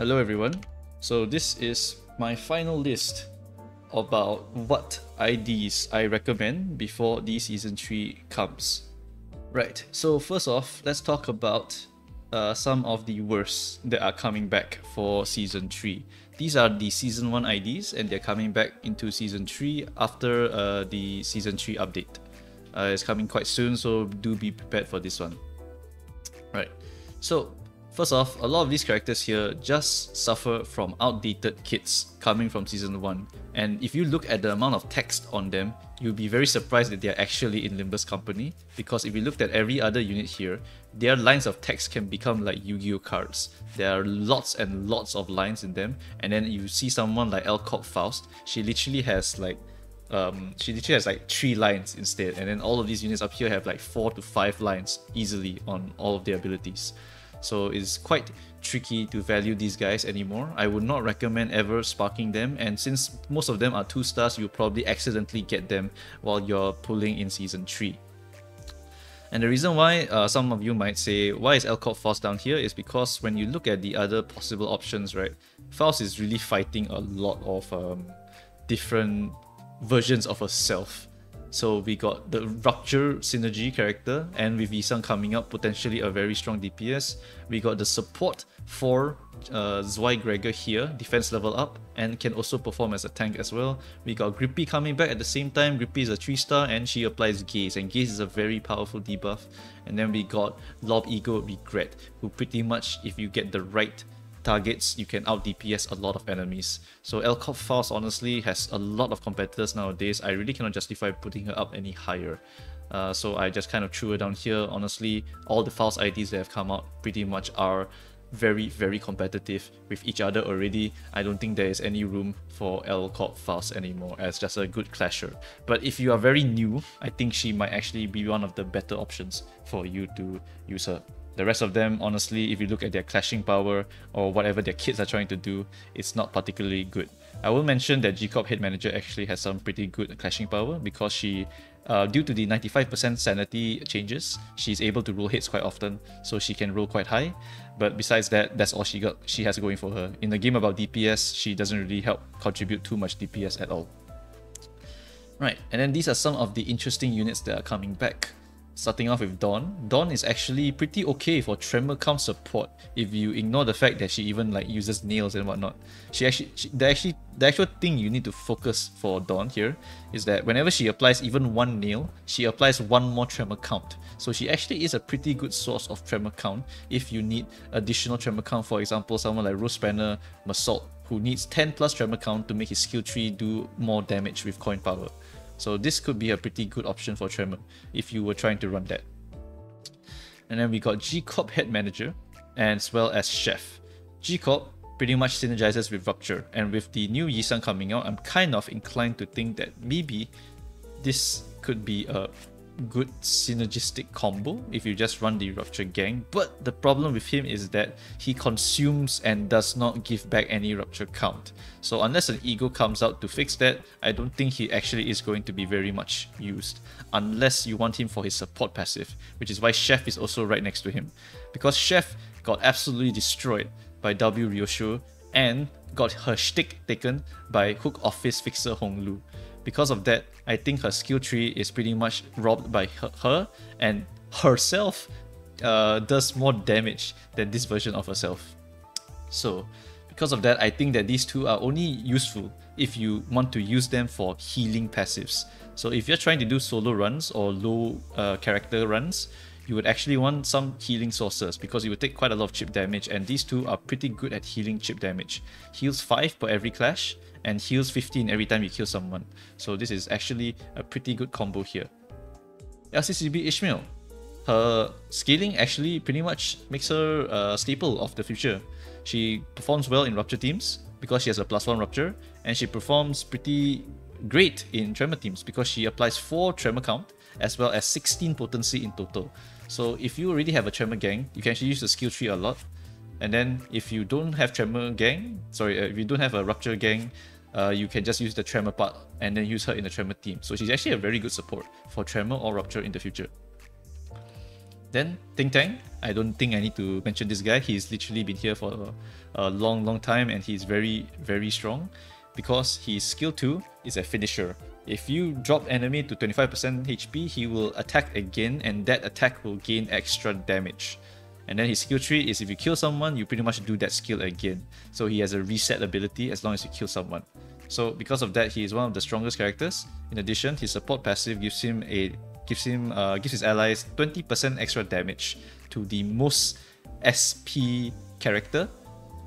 Hello everyone. So this is my final list about what IDs I recommend before the Season 3 comes. Right, so first off, let's talk about some of the worst that are coming back for Season 3. These are the Season 1 IDs and they're coming back into Season 3 after the Season 3 update. It's coming quite soon, so do be prepared for this one. Right, so first off, a lot of these characters here just suffer from outdated kits coming from Season 1. And if you look at the amount of text on them, you'll be very surprised that they're actually in Limbus company. Because if you looked at every other unit here, their lines of text can become like Yu-Gi-Oh cards. There are lots and lots of lines in them. And then you see someone like Corp Faust, she literally has like 3 lines instead. And then all of these units up here have like 4 to 5 lines easily on all of their abilities. So it's quite tricky to value these guys anymore. I would not recommend ever sparking them, and since most of them are 2 stars, you'll probably accidentally get them while you're pulling in Season 3. And the reason why some of you might say, why is Corp Faust down here, is because when you look at the other possible options, right, Faust is really fighting a lot of different versions of herself. So we got the Rupture Synergy character, and with Yi Sang coming up, potentially a very strong DPS. We got the support for Zwei Gregor here, defense level up, and can also perform as a tank as well. We got Grippy coming back at the same time. Grippy is a 3-star and she applies Gaze, and Gaze is a very powerful debuff. And then we got Lob Ego Regret, who pretty much, if you get the right targets, you can out DPS a lot of enemies. So Corp Faust honestly has a lot of competitors nowadays. I really cannot justify putting her up any higher. So I just kind of threw her down here. Honestly, all the Faust IDs that have come out pretty much are very competitive with each other already. I don't think there is any room for Corp Faust anymore as just a good clasher. But if you are very new, I think she might actually be one of the better options for you to use her. The rest of them, honestly, if you look at their clashing power or whatever their kits are trying to do, it's not particularly good. I will mention that G-Corp Head Manager actually has some pretty good clashing power because she, due to the 95% sanity changes, she's able to roll hits quite often, so she can roll quite high. But besides that, that's all she has going for her. In the game about DPS, she doesn't really help contribute too much DPS at all. Right, and then these are some of the interesting units that are coming back. Starting off with Dawn. Dawn is actually pretty okay for tremor count support if you ignore the fact that she even like uses nails and whatnot. The actual thing you need to focus for Dawn here is that whenever she applies even 1 nail, she applies 1 more tremor count. So she actually is a pretty good source of tremor count if you need additional tremor count. For example, someone like Rosespanner Meursault, who needs 10 plus tremor count to make his skill tree do more damage with coin power. So this could be a pretty good option for Tremor if you were trying to run that. And then we got G-Corp Head Manager as well as Chef. G-Corp pretty much synergizes with Rupture, and with the new Yi Sang coming out, I'm kind of inclined to think that maybe this could be a good synergistic combo if you just run the Rupture gang. But the problem with him is that he consumes and does not give back any Rupture count. So unless an ego comes out to fix that, I don't think he actually is going to be very much used, unless you want him for his support passive, which is why Chef is also right next to him. Because Chef got absolutely destroyed by Ryoshu and got her shtick taken by Hook Office Fixer Honglu. Because of that, I think her skill tree is pretty much robbed by her, and herself does more damage than this version of herself. So because of that, I think that these two are only useful if you want to use them for healing passives. So if you're trying to do solo runs or low character runs, you would actually want some healing sources because you would take quite a lot of chip damage, and these two are pretty good at healing chip damage. Heals 5 per every clash and heals 15 every time you kill someone. So this is actually a pretty good combo here. LCCB Ishmael. Her scaling actually pretty much makes her a staple of the future. She performs well in Rupture teams because she has a +1 Rupture, and she performs pretty great in Tremor teams because she applies 4 Tremor count as well as 16 potency in total. So if you already have a Tremor gang, you can actually use the skill tree a lot. And then if you don't have Tremor gang, if you don't have a Rupture gang, you can just use the Tremor part and then use her in the Tremor team. So she's actually a very good support for Tremor or Rupture in the future. Then Ting Tang, I don't think I need to mention this guy. He's literally been here for a long time, and he's very strong because his skill 2 is a finisher. If you drop enemy to 25% HP, he will attack again, and that attack will gain extra damage. And then his skill 3 is if you kill someone, you pretty much do that skill again. So he has a reset ability as long as you kill someone. So because of that, he is one of the strongest characters. In addition, his support passive gives his allies 20% extra damage to the most SP character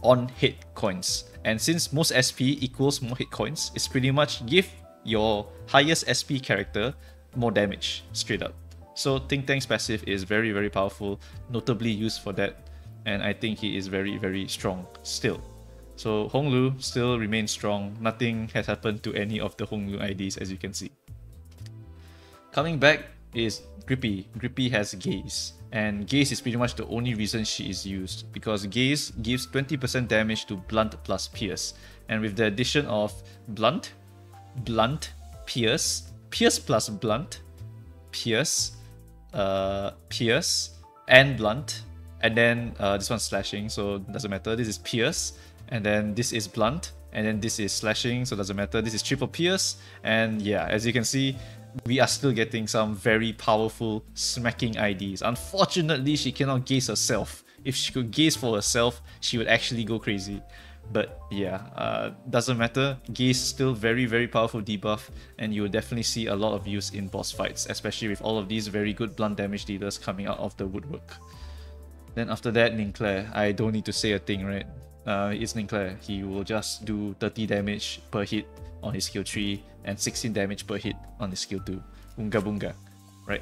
on hit coins. And since most SP equals more hit coins, it's pretty much give your highest SP character more damage straight up. So Ting Tang's passive is very powerful, notably used for that, and I think he is very strong still. So Honglu still remains strong. Nothing has happened to any of the Honglu IDs, as you can see. Coming back is Grippy. Grippy has Gaze, and Gaze is pretty much the only reason she is used, because Gaze gives 20% damage to Blunt plus Pierce, and with the addition of Blunt, Pierce plus Blunt, Pierce, and Blunt, and then this one's slashing, so it doesn't matter. This is Pierce, and then this is Blunt, and then this is slashing, so it doesn't matter. This is triple Pierce, and yeah, as you can see, we are still getting some very powerful smacking IDs. Unfortunately, she cannot gaze herself. If she could gaze for herself, she would actually go crazy. But yeah, doesn't matter. Gaze still very powerful debuff, and you will definitely see a lot of use in boss fights, especially with all of these very good blunt damage dealers coming out of the woodwork. Then after that, Ninclair. I don't need to say a thing, right? It's Ninclair. He will just do 30 damage per hit on his skill 3 and 16 damage per hit on his skill 2. Unga bunga, right?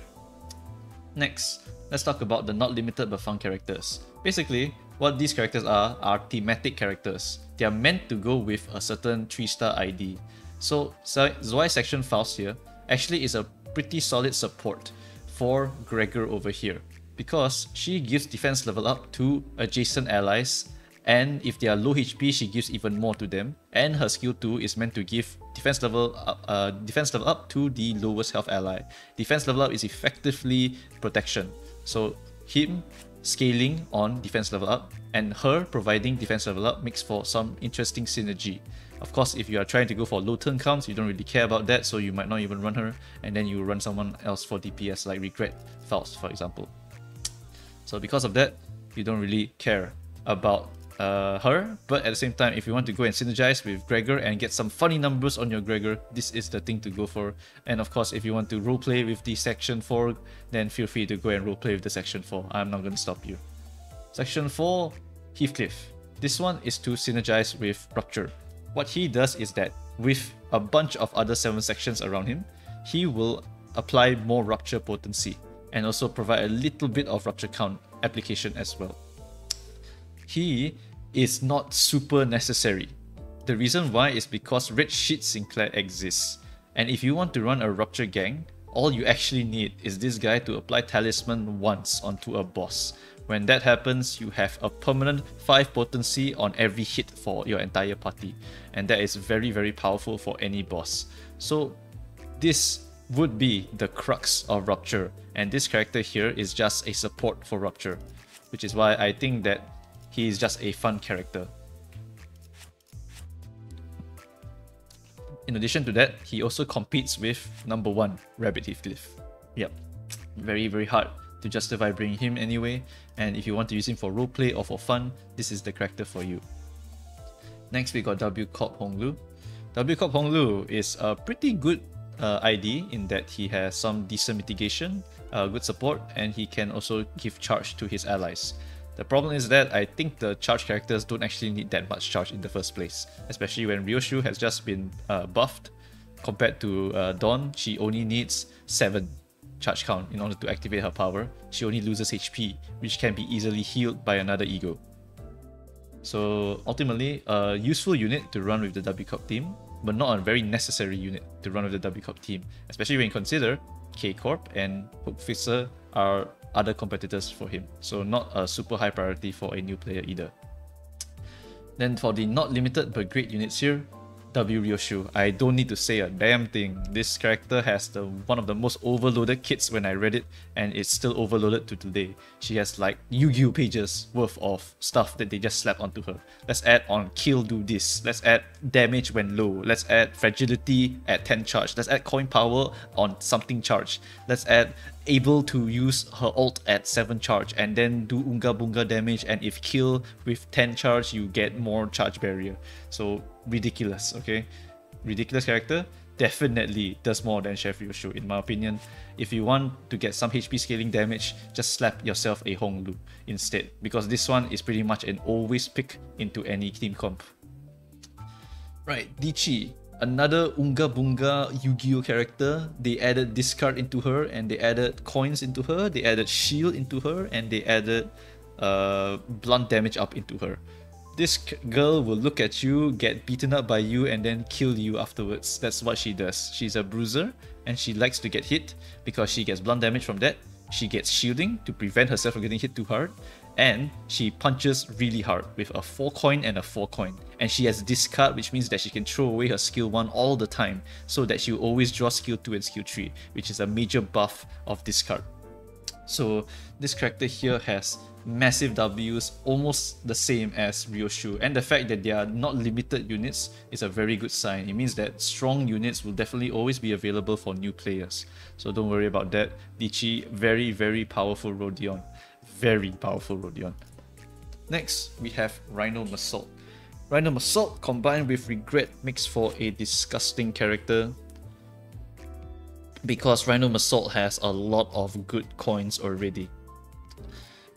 Next, let's talk about the not limited but fun characters. Basically, what these characters are thematic characters. They are meant to go with a certain 3-star ID. So Zwei Section Faust here actually is a pretty solid support for Gregor over here, because she gives defense level up to adjacent allies, and if they are low HP, she gives even more to them, and her skill 2 is meant to give defense level up to the lowest health ally. Defense level up is effectively protection, so him scaling on defense level up and her providing defense level up makes for some interesting synergy. Of course, if you are trying to go for low turn counts, you don't really care about that, so you might not even run her, and then you run someone else for DPS like Grippy Faust, for example. So because of that, you don't really care about her, but at the same time, if you want to go and synergize with Gregor and get some funny numbers on your Gregor, this is the thing to go for. And of course, if you want to roleplay with the Section 4, then feel free to go and roleplay with the Section 4. I'm not going to stop you. Section 4, Heathcliff. This one is to synergize with Rupture. What he does is that with a bunch of other 7 sections around him, he will apply more Rupture potency and also provide a little bit of Rupture count application as well. He is not super necessary. The reason why is because Red Sheet Sinclair exists, and if you want to run a Rupture gang, all you actually need is this guy to apply Talisman once onto a boss. When that happens, you have a permanent 5 potency on every hit for your entire party, and that is very powerful for any boss. So this would be the crux of Rupture, and this character here is just a support for Rupture, which is why I think that he is just a fun character. In addition to that, he also competes with number 1, Rabbit Heathcliff. Yep, very hard to justify bringing him anyway, and if you want to use him for roleplay or for fun, this is the character for you. Next, we got W Corp Honglu. W Corp Honglu is a pretty good ID in that he has some decent mitigation, good support, and he can also give charge to his allies. The problem is that I think the charge characters don't actually need that much charge in the first place, especially when Ryoshu has just been buffed. Compared to Dawn, she only needs 7 charge count in order to activate her power. She only loses HP, which can be easily healed by another ego. So ultimately, a useful unit to run with the W Corp team, but not a very necessary unit to run with the W Corp team, especially when you consider K Corp and Hook Fixer are other competitors for him, so not a super high priority for a new player either. Then for the not limited but great units here, W Ryoshu. I don't need to say a damn thing. This character has one of the most overloaded kits when I read it, and it's still overloaded to today. She has like Yu-Gi-Oh pages worth of stuff that they just slap onto her. Let's add on kill do this. Let's add damage when low. Let's add fragility at 10 charge. Let's add coin power on something charge. Let's add able to use her ult at 7 charge and then do Unga Bunga damage, and if kill with 10 charge you get more charge barrier. So ridiculous, okay? Ridiculous character. Definitely does more than Chef Ryoshu in my opinion. If you want to get some HP scaling damage, just slap yourself a Honglu instead, because this one is pretty much an always pick into any team comp. Right, Dieci. Another Unga Bunga Yu-Gi-Oh character. They added discard into her, and they added coins into her, they added shield into her, and they added blunt damage up into her. This girl will look at you, get beaten up by you, and then kill you afterwards. That's what she does. She's a bruiser, and she likes to get hit because she gets blunt damage from that. She gets shielding to prevent herself from getting hit too hard, and she punches really hard with a 4 coin and a 4 coin. And she has discard, which means that she can throw away her skill 1 all the time, so that she will always draw skill 2 and skill 3, which is a major buff of discard. So this character here has massive Ws, almost the same as Ryoshu, and the fact that they are not limited units is a very good sign. It means that strong units will definitely always be available for new players, so don't worry about that. Dieci, very powerful Rodion. Very powerful Rodion. Next, we have Rhino Meursault. Rhino Meursault combined with Regret makes for a disgusting character, because Rhino Meursault has a lot of good coins already.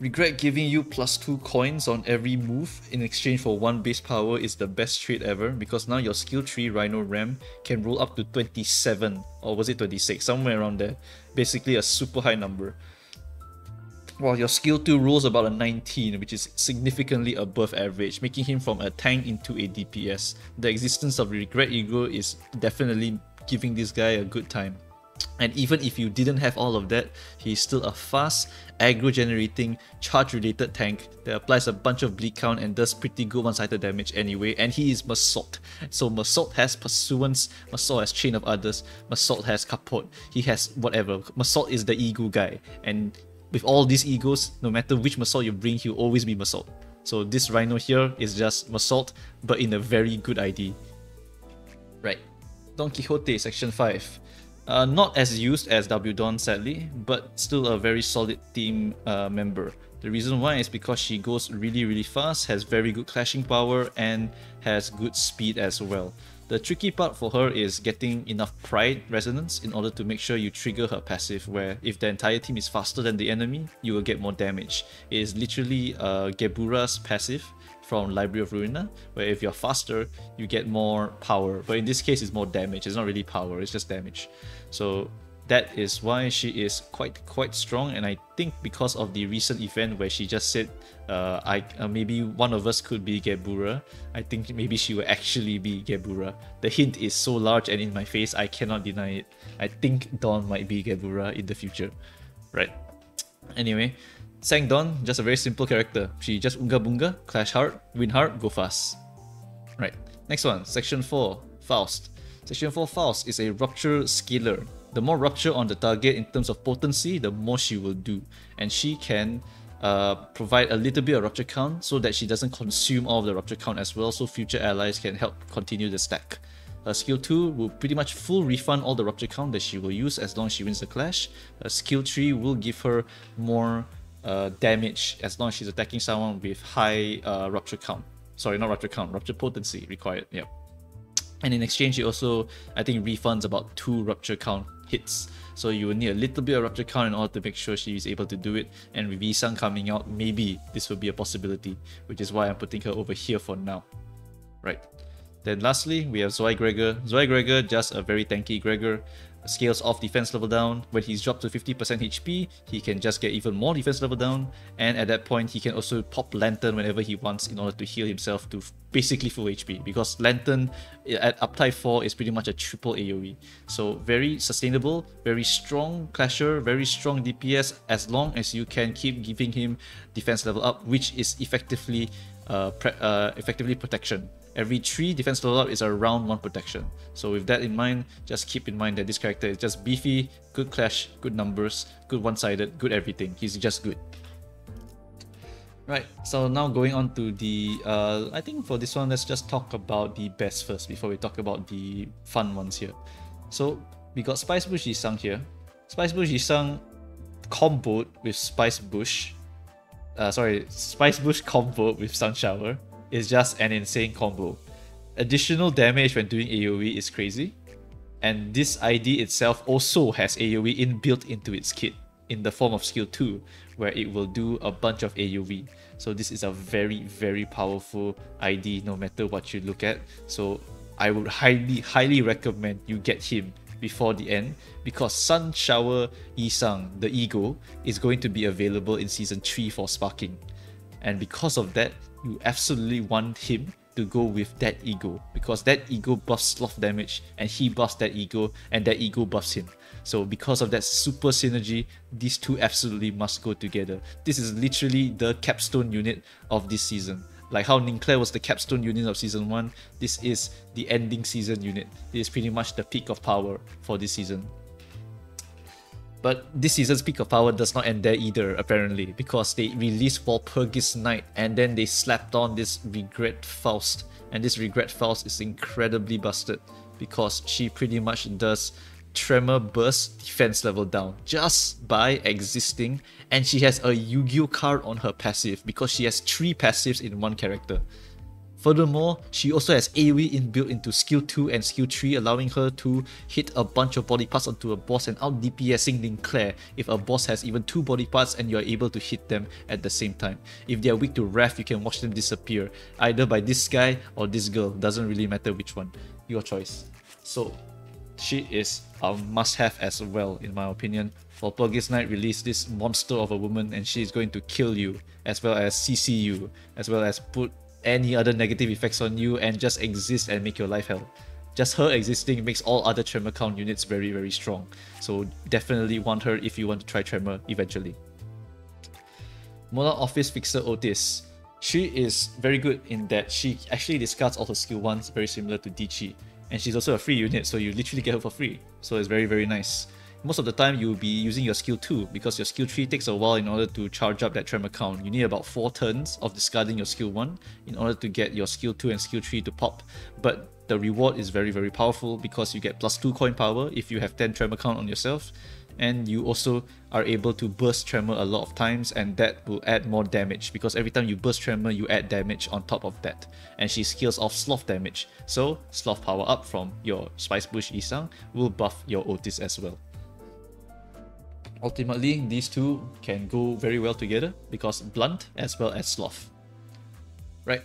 Regret giving you +2 coins on every move in exchange for 1 base power is the best trade ever, because now your skill 3 Rhino Ram can roll up to 27, or was it 26, somewhere around there. Basically a super high number. While your skill 2 rolls about a 19, which is significantly above average, making him from a tank into a DPS. The existence of Regret Ego is definitely giving this guy a good time. And even if you didn't have all of that, he's still a fast, aggro generating, charge related tank that applies a bunch of bleed count and does pretty good one-sided damage anyway, and he is Meursault. So Meursault has Pursuance, Meursault has Chain of Others, Meursault has Capote, he has whatever. Meursault is the ego guy, and with all these egos, no matter which Meursault you bring, he'll always be Meursault. So this Rhino here is just Meursault, but in a very good ID. Right, Don Quixote Section 5. Not as used as W Don sadly, but still a very solid team member. The reason why is because she goes really fast, has very good clashing power, and has good speed as well. The tricky part for her is getting enough pride resonance in order to make sure you trigger her passive, where if the entire team is faster than the enemy, you will get more damage. It is literally Gebura's passive from Library of Ruina, where if you're faster, you get more power, but in this case it's more damage. It's not really power, it's just damage. So that is why she is quite strong, and I think because of the recent event where she just said maybe one of us could be Gebura, I think maybe she will actually be Gebura. The hint is so large and in my face, I cannot deny it. I think Dawn might be Gebura in the future. Right. Anyway, Cinq Don, just a very simple character. She just Unga Bunga, clash hard, win hard, go fast. Right, next one, Section 4, Faust. Section 4 Faust is a rupture scaler. The more rupture on the target in terms of potency, the more she will do. And she can provide a little bit of rupture count so that she doesn't consume all of the rupture count as well, so future allies can help continue the stack. Her skill 2 will pretty much full refund all the rupture count that she will use as long as she wins the clash. Her skill 3 will give her more damage as long as she's attacking someone with high rupture count. Sorry, not rupture count, rupture potency required. Yep. And in exchange, she also, I think, refunds about 2 rupture count hits. So you will need a little bit of rupture count in order to make sure she is able to do it. And with Yi Sang coming out, maybe this will be a possibility, which is why I'm putting her over here for now. Right. Then lastly, we have Zwei Gregor. Zwei Gregor, just a very tanky Gregor. Scales off defense level down. When he's dropped to 50% HP, he can just get even more defense level down, and at that point he can also pop Lantern whenever he wants in order to heal himself to basically full HP, because Lantern at uptype 4 is pretty much a triple AoE. So very sustainable, very strong clasher, very strong DPS as long as you can keep giving him defense level up, which is effectively effectively protection. Every 3 defense level up is around 1 protection. So with that in mind, just keep in mind that this character is just beefy, good clash, good numbers, good one-sided, good everything. He's just good. Right, so now going on to the, I think for this one, let's just talk about the best first before we talk about the fun ones here. So we got Spicebush Yi Sang here. Spicebush Yi Sang comboed with Spicebush combo with Sunshower is just an insane combo. Additional damage when doing AoE is crazy, and this ID itself also has AoE inbuilt into its kit in the form of skill 2, where it will do a bunch of AoE. So this is a very, very powerful ID no matter what you look at. So I would highly recommend you get him before the end, because Sunshower Yi Sang, the ego, is going to be available in Season 3 for sparking. And because of that, you absolutely want him to go with that ego, because that ego buffs sloth damage and he buffs that ego and that ego buffs him. So because of that super synergy, these two absolutely must go together. This is literally the capstone unit of this season. Like how Ninclair was the capstone unit of Season 1, this is the ending season unit. This is pretty much the peak of power for this season. But this season's peak of power does not end there either, apparently, because they released Walpurgis Knight and then they slapped on this Regret Faust. And this Regret Faust is incredibly busted because she pretty much does Tremor Burst defense level down just by existing, and she has a Yu-Gi-Oh card on her passive because she has 3 passives in one character. Furthermore, she also has AoE inbuilt into skill 2 and skill 3, allowing her to hit a bunch of body parts onto a boss and out DPSing Ninclair if a boss has even 2 body parts and you are able to hit them at the same time. If they are weak to Wrath, you can watch them disappear, either by this guy or this girl, doesn't really matter which one, your choice. So she is a must-have as well, in my opinion. Walpurgis Knight released this monster of a woman and she is going to kill you, as well as CC you, as well as put any other negative effects on you and just exist and make your life hell. Just her existing makes all other Tremor count units very, very strong. So definitely want her if you want to try Tremor eventually. Molar Office Fixer Outis. She is very good in that she actually discards all her skill 1s, very similar to Dieci. And she's also a free unit, so you literally get her for free. So it's very, very nice. Most of the time, you'll be using your skill 2 because your skill 3 takes a while in order to charge up that Tremor count. You need about 4 turns of discarding your skill 1 in order to get your skill 2 and skill 3 to pop. But the reward is very, very powerful because you get +2 coin power if you have 10 Tremor count on yourself. And you also are able to burst Tremor a lot of times, and that will add more damage because every time you burst Tremor, you add damage on top of that. And she scales off sloth damage. So sloth power up from your Spicebush Yi Sang will buff your Outis as well. Ultimately, these two can go very well together because blunt as well as sloth. Right.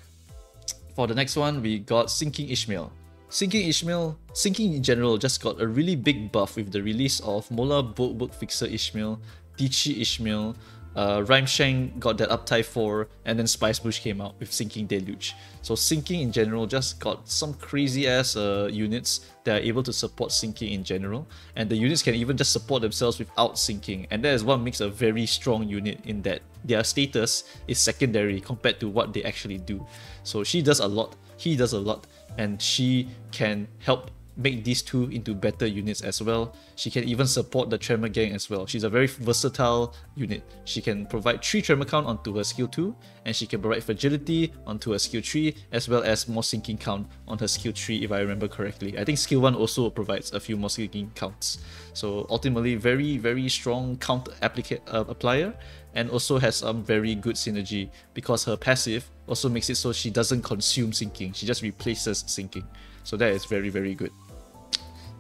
For the next one, we got Cinq Ishmael. Cinq in general just got a really big buff with the release of Molar Boatwork Fixer Ishmael, Dieci Ishmael, Rhymeshank got that Uptie 4, and then Spicebush came out with Sinking Deluge. So Sinking in general just got some crazy ass units that are able to support Sinking in general, and the units can even just support themselves without Sinking, and that is what makes a very strong unit in that their status is secondary compared to what they actually do. So she does a lot, he does a lot, and she can help make these two into better units as well. She can even support the Tremor gang as well. She's a very versatile unit. She can provide 3 Tremor count onto her skill 2, and she can provide fragility onto her skill 3, as well as more sinking count on her skill 3 if I remember correctly. I think skill 1 also provides a few more sinking counts. So ultimately very, very strong count applier, and also has some very good synergy because her passive also makes it so she doesn't consume sinking, she just replaces sinking. So that is very, very good.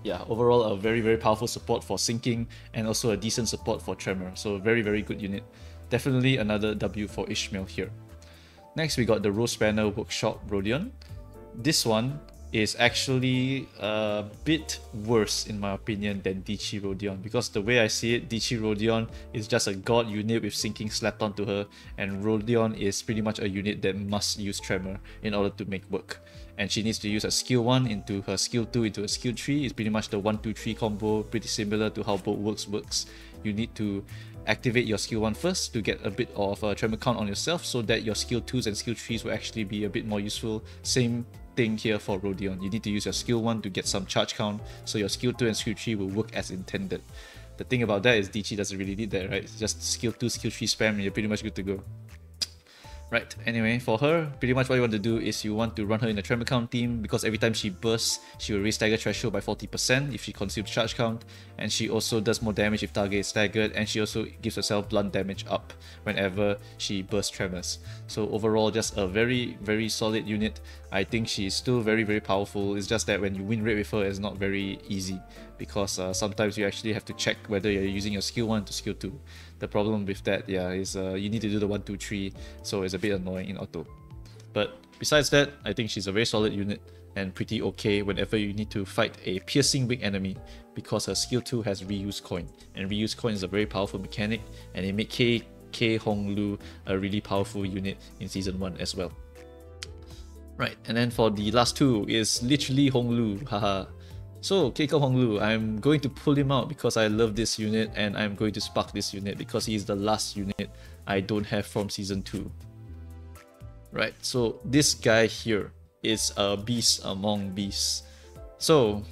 Yeah, overall a very, very powerful support for sinking and also a decent support for Tremor. So very, very good unit. Definitely another W for Ishmael here. Next we got the Rosespanner Rodion. This one is actually a bit worse in my opinion than Dieci Rodion, because the way I see it, Dieci Rodion is just a god unit with sinking slapped onto her, and Rodion is pretty much a unit that must use Tremor in order to make work. And she needs to use a skill 1 into her skill 2 into a skill 3. It's pretty much the 1-2-3 combo, pretty similar to how both works. You need to activate your skill 1 first to get a bit of a tremor count on yourself, so that your skill 2s and skill 3s will actually be a bit more useful. Same thing here for Rodion. You need to use your skill 1 to get some charge count, so your skill 2 and skill 3 will work as intended. The thing about that is Dieci doesn't really need that, right? It's just skill 2, skill 3 spam and you're pretty much good to go. Right, anyway, for her, pretty much what you want to do is you want to run her in a tremor count team, because every time she bursts, she will raise stagger threshold by 40% if she consumes charge count, and she also does more damage if target is staggered, and she also gives herself blunt damage up whenever she bursts tremors. So overall, just a very, very solid unit. I think she's still very, very powerful. It's just that when you win rate with her, it's not very easy, because sometimes you actually have to check whether you're using your skill 1 to skill 2. The problem with that, yeah, is you need to do the 1, 2, 3, so it's a bit annoying in auto. But besides that, I think she's a very solid unit and pretty okay whenever you need to fight a piercing big enemy, because her skill 2 has reuse coin, and reuse coin is a very powerful mechanic, and it made K Hong Lu a really powerful unit in Season 1 as well. Right, and then for the last two is literally Hong Lu, haha. So, Keiko Hong Lu, I'm going to pull him out because I love this unit, and I'm going to spark this unit because he is the last unit I don't have from Season 2. Right, so this guy here is a beast among beasts. So,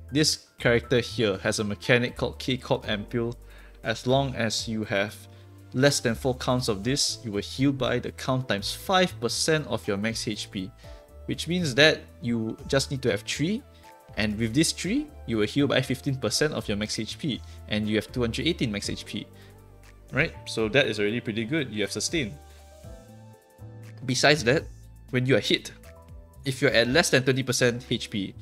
this character here has a mechanic called K-Corp Ampule. As long as you have less than 4 counts of this, you will heal by the count times 5% of your max HP. Which means that you just need to have 3. And with this 3, you will heal by 15% of your max HP, and you have 218 max HP. Right? So that is already pretty good. You have sustain. Besides that, when you are hit, if you're at less than 20% HP,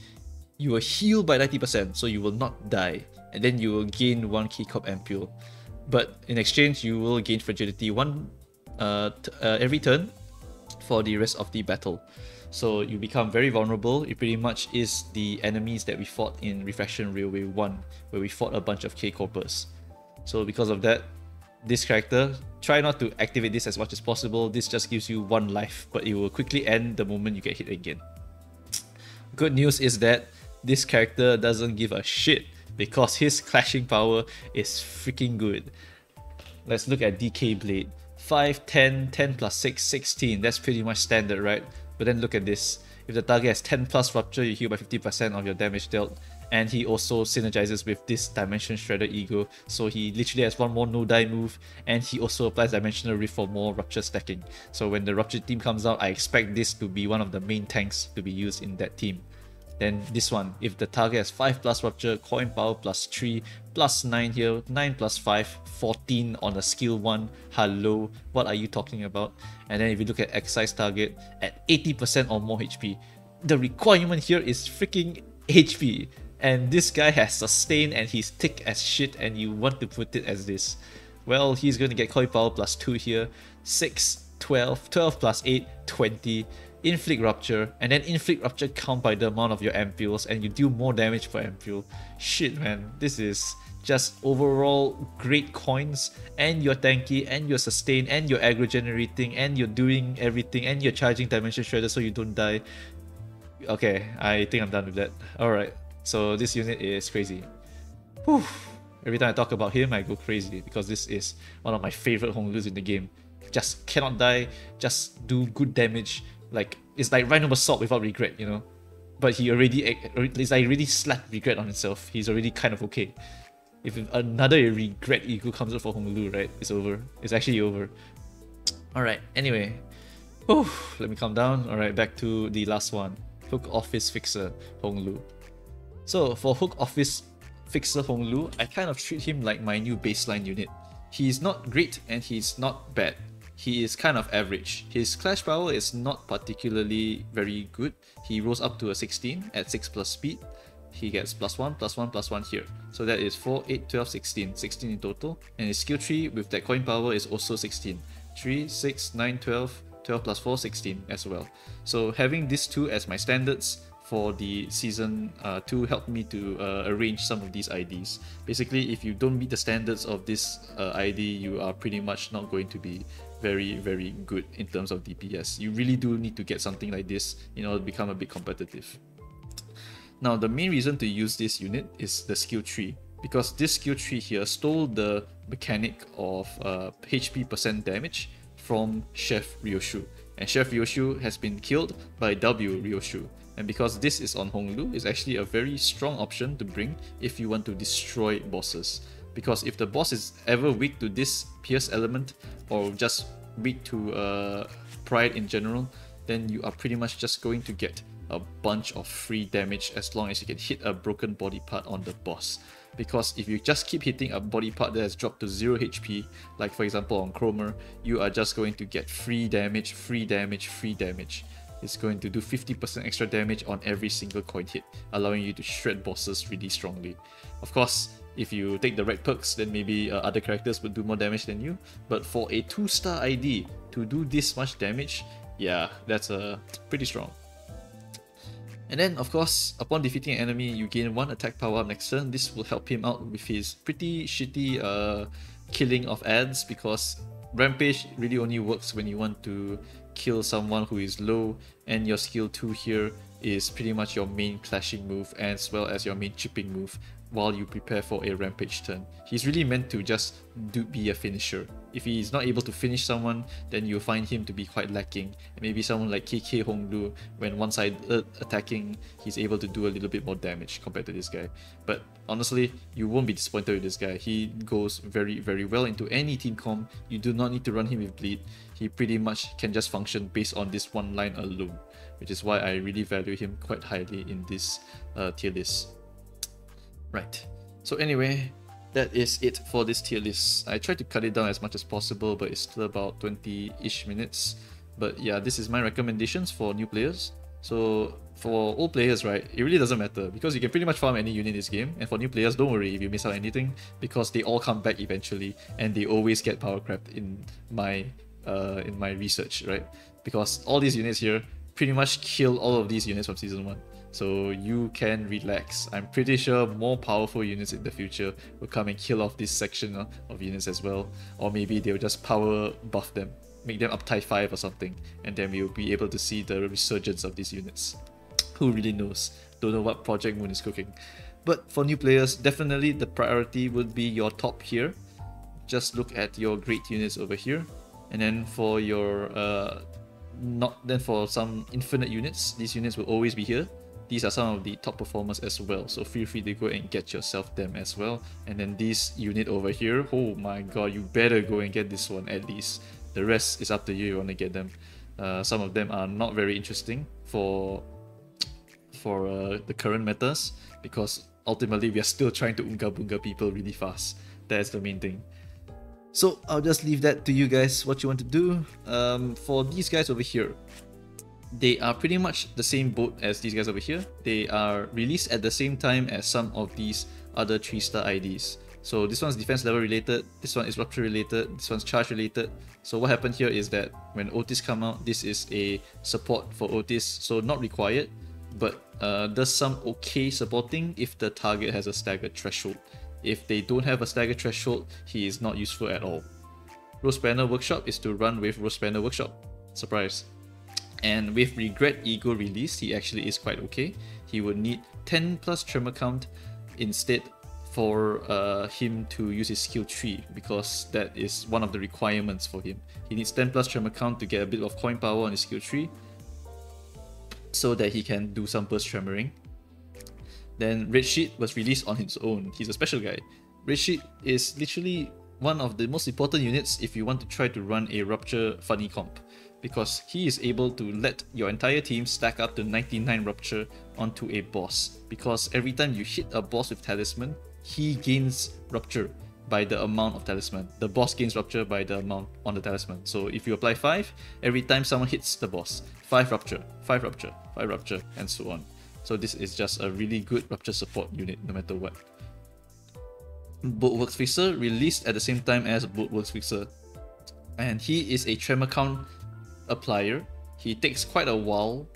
you will heal by 90%, so you will not die. And then you will gain 1 K-Corp Ampule. But in exchange, you will gain fragility every turn for the rest of the battle. So you become very vulnerable. It pretty much is the enemies that we fought in Refraction Railway 1, where we fought a bunch of K-Corpers. So because of that, this character, try not to activate this as much as possible. This just gives you 1 life, but it will quickly end the moment you get hit again. Good news is that this character doesn't give a shit, because his clashing power is freaking good. Let's look at DK Blade. 5, 10, 10 plus 6, 16. That's pretty much standard, right? But then look at this. If the target has 10 plus rupture, you heal by 50% of your damage dealt. And he also synergizes with this Dimension Shredder Ego. So he literally has 1 more no-die move. And he also applies Dimensional Rift for more rupture stacking. So when the rupture team comes out, I expect this to be one of the main tanks to be used in that team. Then this one, if the target has 5 plus rupture, coin power plus 3, plus 9 here, 9 plus 5, 14 on a skill 1. Hello, what are you talking about? And then if you look at exercise target at 80% or more HP, the requirement here is freaking HP. And this guy has sustain and he's thick as shit, and you want to put it as this. Well, he's going to get coin power plus 2 here, 6, 12, 12 plus 8, 20. Inflict Rupture, and then Inflict Rupture count by the amount of your ampules, and you do more damage per ampule. Shit, man, this is just overall great coins, and you're tanky, and you're sustained, and you're aggro generating, and you're doing everything, and you're charging Dimension Shredder so you don't die. Okay, I think I'm done with that. Alright, so this unit is crazy. Whew. Every time I talk about him, I go crazy, because this is one of my favorite Hong Lus in the game. Just cannot die, just do good damage. Like, it's like Rhino Meursault without regret, you know? But he already slapped regret on himself. He's already kind of okay. If another regret ego comes up for Hong Lu, right, it's over. It's actually over. Alright, anyway. Whew, let me calm down. Alright, back to the last one. Hook Office Fixer, Hong Lu. So, for Hook Office Fixer Hong Lu, I kind of treat him like my new baseline unit. He's not great and he's not bad. He is kind of average. His clash power is not particularly very good. He rolls up to a 16 at 6 plus speed. He gets plus 1, plus 1, plus 1 here. So that is 4, 8, 12, 16. 16 in total. And his skill tree with that coin power is also 16. 3, 6, 9, 12, 12 plus 4, 16 as well. So having these two as my standards for the season 2 helped me to arrange some of these IDs. Basically, if you don't meet the standards of this ID, you are pretty much not going to be very good in terms of DPS. You really do need to get something like this in order to become a bit competitive. Now, the main reason to use this unit is the skill tree. because this skill tree here stole the mechanic of HP percent damage from Chef Ryoshu. And Chef Ryoshu has been killed by W Ryoshu. And because this is on Honglu, it's actually a very strong option to bring if you want to destroy bosses. Because if the boss is ever weak to this Pierce element, or just weak to Pride in general, then you are pretty much just going to get a bunch of free damage as long as you can hit a broken body part on the boss. Because if you just keep hitting a body part that has dropped to 0 HP, like for example on Chromer, you are just going to get free damage, free damage, free damage. It's going to do 50% extra damage on every single coin hit, allowing you to shred bosses really strongly. Of course, if you take the right perks, then maybe other characters would do more damage than you. But for a 2-star ID to do this much damage, yeah, that's pretty strong. And then, of course, upon defeating an enemy, you gain 1 attack power up next turn. This will help him out with his pretty shitty killing of ads, because Rampage really only works when you want to kill someone who is low, and your skill 2 here is pretty much your main clashing move as well as your main chipping move while you prepare for a Rampage turn. He's really meant to just be a finisher. If he's not able to finish someone, then you'll find him to be quite lacking. And maybe someone like KK Honglu, when one-sided attacking, he's able to do a little bit more damage compared to this guy. But honestly, you won't be disappointed with this guy. He goes very, very well into any team comp. You do not need to run him with bleed. He pretty much can just function based on this one line alone, which is why I really value him quite highly in this tier list. Right, so anyway, that is it for this tier list. I tried to cut it down as much as possible, but it's still about 20-ish minutes. But yeah, this is my recommendations for new players. So for old players, right, it really doesn't matter because you can pretty much farm any unit in this game. And for new players, don't worry if you miss out anything, because they all come back eventually and they always get power crept in my research, right? Because all these units here pretty much kill all of these units from Season 1. So you can relax. I'm pretty sure more powerful units in the future will come and kill off this section of units as well. Or maybe they'll just power buff them, make them uptide 5 or something, and then we'll be able to see the resurgence of these units. Who really knows? Don't know what Project Moon is cooking. But for new players, definitely the priority would be your top here. Just look at your great units over here. And then for your for some infinite units, these units will always be here. These are some of the top performers as well, so feel free to go and get yourself them as well. And then this unit over here, oh my god, you better go and get this one at least. The rest is up to you if you want to get them. Some of them are not very interesting for the current metas, because ultimately we are still trying to Unga Bunga people really fast. That's the main thing. So I'll just leave that to you guys, what you want to do. For these guys over here, they are pretty much the same boat as these guys over here. They are released at the same time as some of these other 3-star IDs. So this one's defense level related, this one is rupture related, this one's charge related. So what happened here is that when Outis come out, this is a support for Outis, so not required, but does some okay supporting if the target has a staggered threshold. If they don't have a staggered threshold, he is not useful at all. Rosespanner Workshop is to run with Rosespanner Workshop. Surprise. And with Regret Ego released, he actually is quite okay. He would need 10 plus tremor count instead for him to use his skill tree, because that is one of the requirements for him. He needs 10 plus tremor count to get a bit of coin power on his skill tree so that he can do some burst tremoring. Then Red Sheet was released on his own. He's a special guy. Red Sheet is literally one of the most important units if you want to try to run a Rupture funny comp, because he is able to let your entire team stack up to 99 Rupture onto a boss. Because every time you hit a boss with Talisman, he gains Rupture by the amount of Talisman. The boss gains Rupture by the amount on the Talisman. So if you apply 5, every time someone hits the boss, 5 Rupture, 5 Rupture, 5 Rupture, and so on. So this is just a really good Rupture support unit no matter what. Bulwark's Fixer released at the same time as Bulwark's Fixer, and he is a tremor count applier. He takes quite a while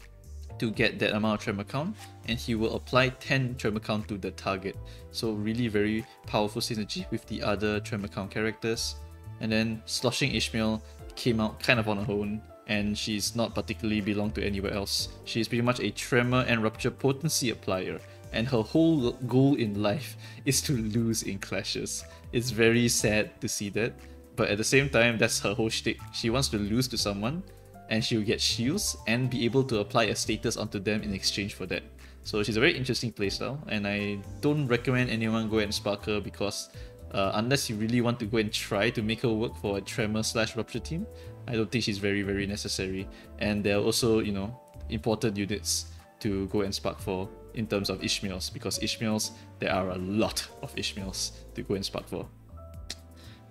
to get that amount of tremor count, and he will apply 10 tremor count to the target. So really very powerful synergy with the other tremor count characters. And then Sloshing Ishmael came out kind of on her own, and she's not particularly belong to anywhere else. She's pretty much a tremor and rupture potency applier. and her whole goal in life is to lose in clashes. It's very sad to see that, but at the same time, that's her whole shtick. She wants to lose to someone, and she'll get shields and be able to apply a status onto them in exchange for that. So she's a very interesting playstyle, and I don't recommend anyone go and spark her because unless you really want to go and try to make her work for a Tremor/Rupture team, I don't think she's very necessary. And there are also, you know, important units to go and spark for in terms of Ishmaels, because Ishmaels, there are a lot of Ishmaels to go and spark for.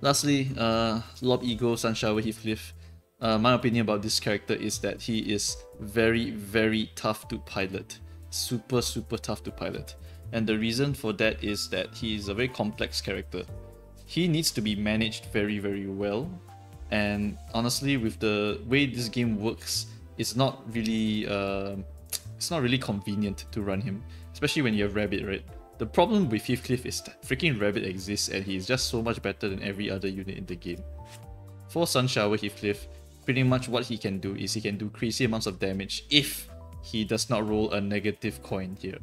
Lastly, Lob Ego Sunshower Heath. My opinion about this character is that he is very tough to pilot. Super tough to pilot. And the reason for that is that he is a very complex character. He needs to be managed very well. And honestly, with the way this game works, it's not really convenient to run him, especially when you have Rabbit, right? The problem with Heathcliff is that freaking Rabbit exists and he's just so much better than every other unit in the game. For Sunshower Heathcliff, pretty much what he can do is he can do crazy amounts of damage if he does not roll a negative coin here.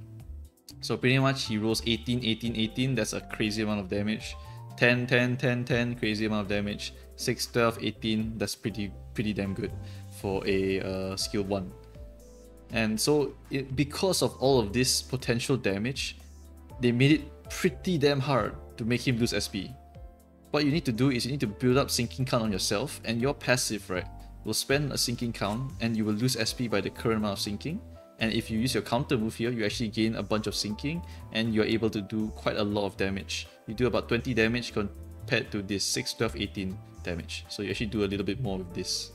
So pretty much he rolls 18, that's a crazy amount of damage. 10, crazy amount of damage. 6, 12, 18, that's pretty damn good for a skill 1. And so because of all of this potential damage, they made it pretty damn hard to make him lose SP. What you need to do is you need to build up sinking count on yourself, and your passive, right, will spend a sinking count and you will lose SP by the current amount of sinking. And if you use your counter move here, you actually gain a bunch of sinking and you're able to do quite a lot of damage. You do about 20 damage compared to this 6, 12, 18 damage. So you actually do a little bit more with this.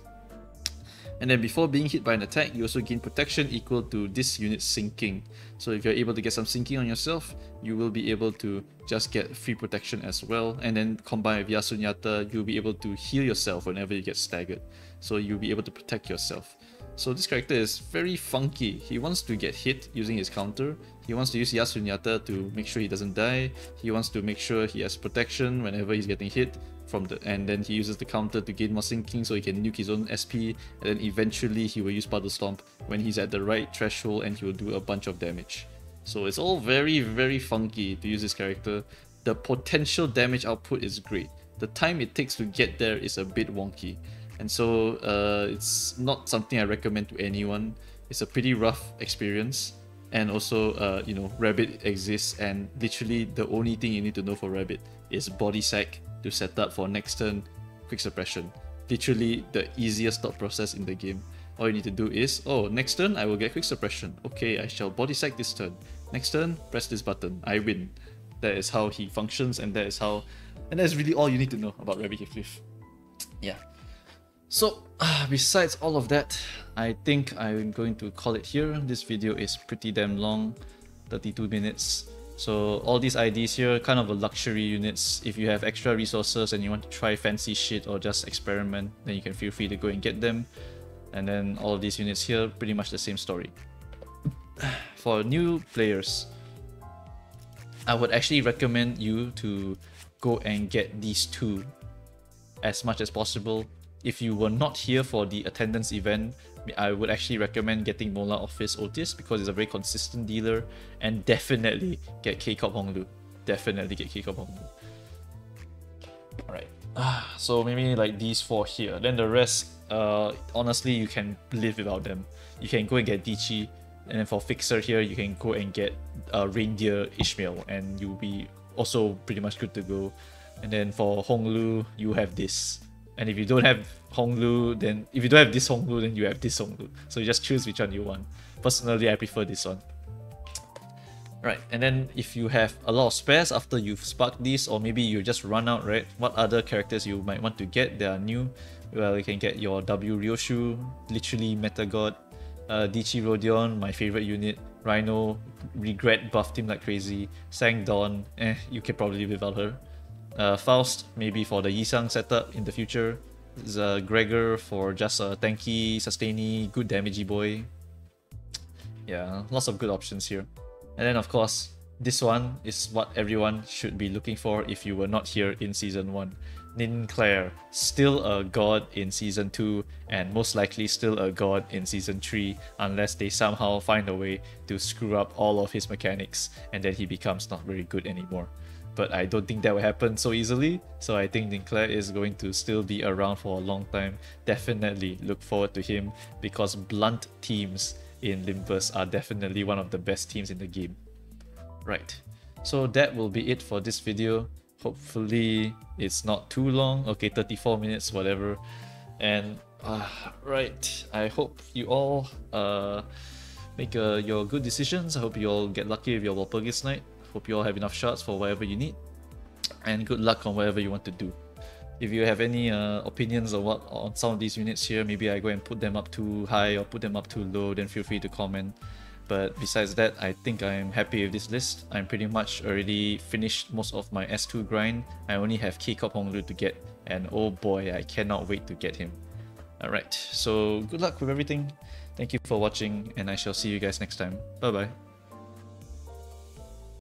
And then before being hit by an attack, you also gain protection equal to this unit's sinking. So if you're able to get some sinking on yourself, you will be able to just get free protection as well. And then combined with Yasunyata, you'll be able to heal yourself whenever you get staggered. So you'll be able to protect yourself. So this character is very funky. He wants to get hit using his counter. He wants to use Yasunyata to make sure he doesn't die. He wants to make sure he has protection whenever he's getting hit. And then he uses the counter to gain more sinking so he can nuke his own SP, and then eventually he will use Puddle Stomp when he's at the right threshold and he will do a bunch of damage. So it's all very funky to use this character. The potential damage output is great. The time it takes to get there is a bit wonky. And so it's not something I recommend to anyone. It's a pretty rough experience. And also, you know, Rabbit exists, and literally the only thing you need to know for Rabbit is Body Sack to set up for next turn Quick Suppression. Literally the easiest thought process in the game. All you need to do is, oh, next turn I will get Quick Suppression. Okay, I shall Body Sack this turn. Next turn, press this button. I win. That is how he functions, and that's really all you need to know about Rabbit Heathcliff. Yeah. So, besides all of that, I think I'm going to call it here. This video is pretty damn long, 32 minutes. So all these IDs here, kind of a luxury units. If you have extra resources and you want to try fancy shit or just experiment, then you can feel free to go and get them. And then all of these units here, pretty much the same story. For new players, I would actually recommend you to go and get these two as much as possible. If you were not here for the attendance event, I would actually recommend getting Molar Outis because it's a very consistent dealer, and definitely get K-Corp Honglu. Definitely get K-Corp Honglu. Alright, so maybe like these 4 here. Then the rest, honestly, you can live without them. You can go and get Dieci, and then for Fixer here, you can go and get Reindeer Ishmael, and you'll be also pretty much good to go. And then for Honglu, you have this. And if you don't have Honglu, then if you don't have this Honglu, then you have this Honglu. So you just choose which one you want. Personally, I prefer this one. Right, and then if you have a lot of spares after you've sparked these, or maybe you just run out, right? What other characters you might want to get that are new? Well, you can get your Ryoshu, literally Meta God, Dieci Rodion, my favorite unit, Rhino, regret buffed him like crazy, Cinq Don, you can probably live without her. Faust, maybe for the Yi Sang setup in the future. Zwei Gregor for just a tanky, sustainy, good damagey boy. Yeah, lots of good options here. And then of course, this one is what everyone should be looking for if you were not here in Season 1. Ninclair, still a god in Season 2 and most likely still a god in Season 3 unless they somehow find a way to screw up all of his mechanics and then he becomes not very good anymore. But I don't think that will happen so easily, so I think Ninclair is going to still be around for a long time. Definitely look forward to him because blunt teams in Limbus are definitely one of the best teams in the game. Right, so that will be it for this video. Hopefully it's not too long. Okay, 34 minutes, whatever. And right, I hope you all make your good decisions. I hope you all get lucky with your Walpurgis Night. Hope you all have enough shots for whatever you need. And good luck on whatever you want to do. If you have any opinions on some of these units here, maybe I go and put them up too high or put them up too low, then feel free to comment. But besides that, I think I'm happy with this list. I'm pretty much already finished most of my S2 grind. I only have K-Corp Honglu to get, and oh boy, I cannot wait to get him. Alright, so good luck with everything. Thank you for watching, and I shall see you guys next time. Bye bye.